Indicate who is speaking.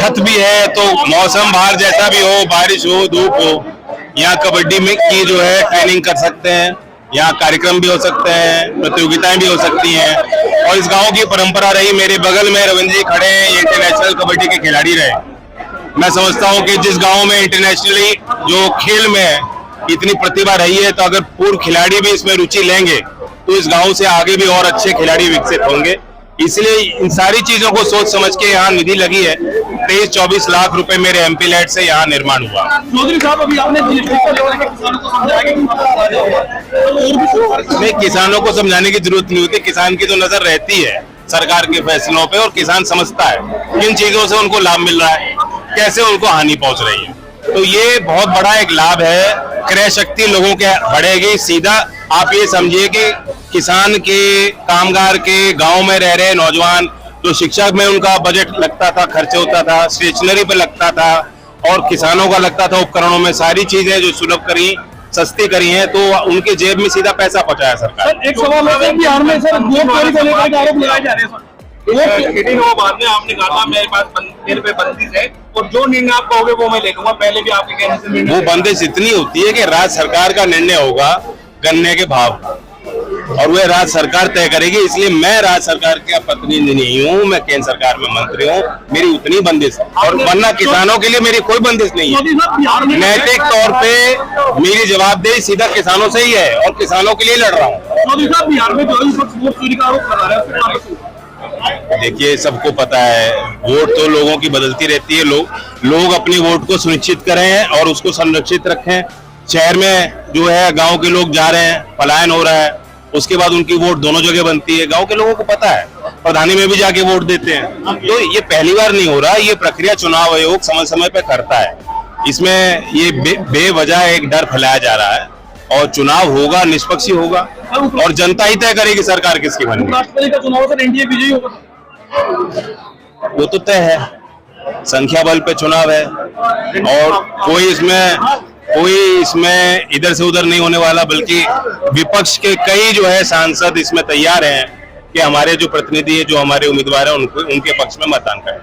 Speaker 1: छत भी है, तो मौसम बाहर जैसा भी हो, बारिश हो धूप हो, यहाँ कबड्डी में की जो है ट्रेनिंग कर सकते हैं। यहाँ कार्यक्रम भी हो सकते हैं, प्रतियोगिताएं भी हो सकती हैं। और इस गांव की परंपरा रही, मेरे बगल में रविंद्र जी खड़े हैं, ये इंटरनेशनल कबड्डी के खिलाड़ी रहे। मैं समझता हूँ कि जिस गांव में इंटरनेशनली जो खेल में इतनी प्रतिभा रही है, तो अगर पूर्व खिलाड़ी भी इसमें रुचि लेंगे तो इस गांव से आगे भी और अच्छे खिलाड़ी विकसित होंगे। इसलिए इन सारी चीजों को सोच समझ के यहाँ निधि लगी है। 23-24 लाख रुपए मेरे एमपी लैट से यहाँ निर्माण हुआ।
Speaker 2: चौधरी साहब, अभी आपने किसानों को समझाया
Speaker 1: नहीं, किसानों को समझाने की जरूरत नहीं होती। किसान की तो नजर रहती है सरकार के फैसलों पे, और किसान समझता है किन चीजों से उनको लाभ मिल रहा है, कैसे उनको हानि पहुंच रही है। तो ये बहुत बड़ा एक लाभ है, क्रय शक्ति लोगों के बढ़ेगी। सीधा आप ये समझिए कि किसान के, कामगार के, गांव में रह रहे नौजवान, जो शिक्षा में उनका बजट लगता था, खर्चे होता था, स्टेशनरी पे लगता था, और किसानों का लगता था उपकरणों में, सारी चीजें जो सुलभ करी, सस्ती करी हैं, तो उनके जेब में सीधा पैसा पहुंचाया सरकार।
Speaker 2: एक सवाल है बिहार में सर, वोट चोरी को लेकर आरोप लगाए जा रहे हैं। बाद में आपने कहा था मेरे पे बंदिश है, और जो निर्णय आप कहोगे वो मैं ले लूंगा। पहले भी आपके कहने से
Speaker 1: वो बंदिश इतनी होती है कि राज्य सरकार का निर्णय होगा गन्ने के भाव, और वह राज्य सरकार तय करेगी। इसलिए मैं राज्य सरकार का प्रतिनिधि नहीं हूँ, मैं केंद्र सरकार में मंत्री हूँ, मेरी उतनी बंदिश, और वरना किसानों के लिए मेरी कोई बंदिश नहीं है। नैतिक तौर पे मेरी जवाबदेही सीधा किसानों से ही है, और किसानों के लिए लड़ रहा हूँ।
Speaker 2: बिहार में जो वोट चोरी का आरोप लगा रहा है,
Speaker 1: देखिए, सबको पता है वोट तो लोगों की बदलती रहती है। लोग अपनी वोट को सुनिश्चित करें और उसको संरक्षित रखें। शहर में जो है गांव के लोग जा रहे हैं, पलायन हो रहा है, उसके बाद उनकी वोट दोनों जगह बनती है। गांव के लोगों को पता है, प्रधानी में भी जाके वोट देते हैं। तो ये पहली बार नहीं हो रहा, ये प्रक्रिया चुनाव आयोग समय समय पे करता है। इसमें ये बेवजह एक डर फैलाया जा रहा है, और चुनाव होगा, निष्पक्ष होगा, और जनता ही तय करेगी सरकार किसकी बनेगी।
Speaker 2: राष्ट्रपति का चुनाव सर एनडीए विजयी होगा,
Speaker 1: वो तो तय है, संख्या बल पे चुनाव है, और कोई इसमें इधर से उधर नहीं होने वाला, बल्कि विपक्ष के कई जो है सांसद इसमें तैयार हैं कि हमारे जो प्रतिनिधि है, जो हमारे उम्मीदवार हैं, उनके पक्ष में मतदान करें।